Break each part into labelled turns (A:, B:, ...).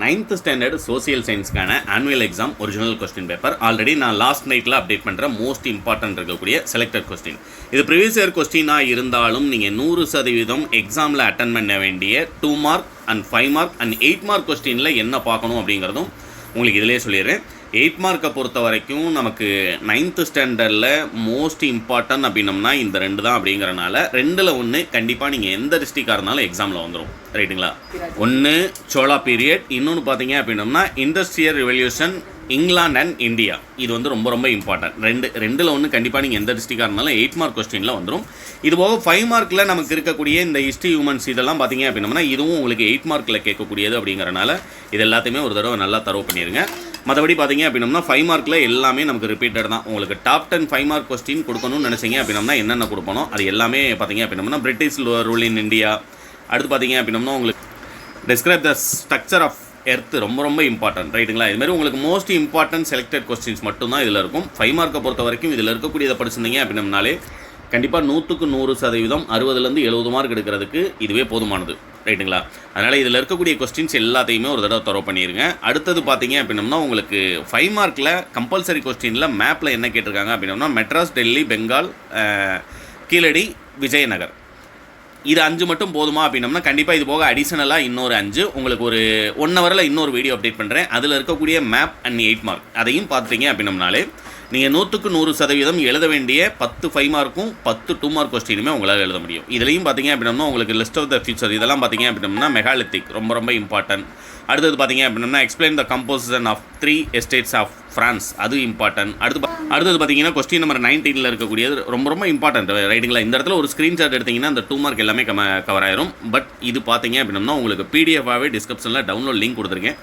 A: 9th standard social சயின்ஸ்க்கான annual exam original question paper already நான் last நைட்டில் update பண்ணுற மோஸ்ட் இம்பார்ட்டன்ட் இருக்கக்கூடிய செலக்டட் கொஸ்டின். இது ப்ரீவியஸ் இயர் கொஸ்டினாக இருந்தாலும் நீங்கள் 100% எக்ஸாமில் அட்டன் பண்ண வேண்டிய 2 mark and 5 mark and 8 mark கொஸ்டினில் என்ன பார்க்கணும் அப்படிங்கிறதும் உங்களுக்கு இதிலே சொல்லிடுறேன். 8 மார்க்கை பொறுத்த வரைக்கும் நமக்கு 9th ஸ்டாண்டர்டில் மோஸ்ட் இம்பார்ட்டன்ட் அப்படின்னம்னா இந்த 2 தான். அப்படிங்கிறனால 2ல் 1 கண்டிப்பாக நீங்கள் எந்த டிஸ்ட்ரிக்டாக இருந்தாலும் எக்ஸாமில் வந்துடும். ரைட்டுங்களா? ஒன்று சோழா பீரியட், இன்னொன்று பார்த்தீங்க அப்படின்னம்னா industrial revolution England and India. இது வந்து ரொம்ப ரொம்ப இம்பார்ட்டன்ட். 2ல் 1 கண்டிப்பாக நீங்கள் எந்த டிஸ்ட்ரிக்டாக இருந்தாலும் 8 மார்க் கொஸ்டினில் வந்துடும். இது போக 5 மார்க்கில் நமக்கு இருக்கக்கூடிய இந்த ஹிஸ்ட்ரி ஹியூமன்ஸ் இதெல்லாம் பார்த்தீங்க அப்படின்னம்னா இதுவும் உங்களுக்கு 8 மார்க்கில் கேட்கக்கூடியது. அப்படிங்கிறனால இது எல்லாத்தையுமே ஒரு தடவை நல்லா தரவு பண்ணிடுங்க. மற்றபடி பார்த்தீங்க அப்படின்னம்னா 5 மார்க்கில் எல்லாமே நமக்கு ரிப்பீட்டட் தான். உங்களுக்கு டாப் 10 5 மார்க் கொஸ்டின் கொடுக்கணும்னு நினச்சிங்க அப்படின்னம்னா என்னென்ன கொடுப்பணும் அது எல்லாமே பார்த்தீங்க அப்படின்னம்னா பிரிட்டிஷ் ரூல் இன் இந்தியா. அடுத்து பார்த்தீங்க அப்படின்னம்னா உங்களுக்கு describe the structure of earth ரொம்ப ரொம்ப இம்பார்ட்டன்ட். ரைட்டுங்களா? இதுமாதிரி உங்களுக்கு மோஸ்ட் இம்பார்ட்டன்ட் செலக்டட் கொஸ்டின்ஸ் மட்டும்தான் இதில் இருக்கும். 5 மார்க்கை பொறுத்த வரைக்கும் இதில் இருக்கக்கூடியதை படிச்சிருந்தீங்க அப்படின்னம்னாலே கண்டிப்பாக 100க்கு 100% 60லேருந்து 70 மார்க் எடுக்கிறதுக்கு இதுவே போதுமானது. ரைட்டுங்களா? அதனால் இதில் இருக்கக்கூடிய கொஸ்டின்ஸ் எல்லாத்தையுமே ஒரு தடவை தரவு பண்ணிடுங்க. அடுத்தது பார்த்தீங்க அப்படின்னம்னா உங்களுக்கு 5 மார்க்கில் கம்பல்சரி கொஸ்டினில் மேப்பில் என்ன கேட்டிருக்காங்க அப்படின்னம்னா மெட்ராஸ், டெல்லி, பெங்கால், கீழடி, விஜயநகர். இது 5 மட்டும் போதுமா அப்படின்னம்னா கண்டிப்பாக இது போக அடிஷனலாக இன்னொரு 5 உங்களுக்கு ஒரு 1 ஹவரில் இன்னொரு வீடியோ அப்டேட் பண்ணுறேன். அதில் இருக்கக்கூடிய மேப் அண்ட் 8 மார்க் அதையும் பார்த்துட்டீங்க அப்படின்னம்னாலே நீங்கள் 100க்கு 100% எழுத வேண்டிய 10 5 மார்க்கும் 10 2 மார்க் கொஸ்டினுமே உங்களால் எழுத முடியும். இதுலையும் பார்த்தீங்க அப்படின்னா உங்களுக்கு லிஸ்ட் ஆஃப் த ஃபியூச்சர் இதெல்லாம் பார்த்தீங்க அப்படின்னா மெகாலித்திக் ரொம்ப ரொம்ப இம்பார்ட்டன்ட். அடுத்தது பார்த்தீங்க அப்படின்னா explain the composition of 3 estates of France, அது இம்பார்ட்டன்ட். அடுத்தது பார்த்தீங்கன்னா கொஸ்டின் நம்பர் 19ல் இருக்கக்கூடியது ரொம்ப ரொம்ப இம்பார்ட்டன்ட். ரைட்டுங்களா? இந்த இடத்துல ஒரு ஸ்க்ரீன்ஷாட் எடுத்திங்கன்னா அந்த 2 மார்க் எல்லாமே கவர் ஆயிரும். பட் இது பார்த்தீங்க அப்படின்னா உங்களுக்கு பிடிஎஃபாகவே டிஸ்கிரிப்ஷனில் டவுன்லோட் லிங்க் கொடுத்துருக்கேன்.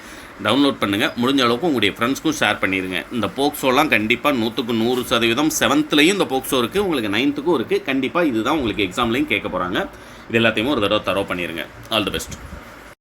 A: டவுன்லோட் பண்ணுங்கள். முடிஞ்ச அளவுக்கு உங்களுடைய ஃப்ரெண்ட்ஸ்க்கும் ஷேர் பண்ணிடுங்க. இந்த போக்சோலாம் கண்டிப்பாக 100க்கு 100% 7த்லேயும் இந்த போக்சோ இருக்குது, உங்களுக்கு 9த்துக்கும் இருக்குது. கண்டிப்பாக இதுதான் உங்களுக்கு எக்ஸாம்லேயும் கேட்க போகிறாங்க. இது எல்லாத்தையுமே ஒரு தடவை பண்ணிடுங்க. All the best.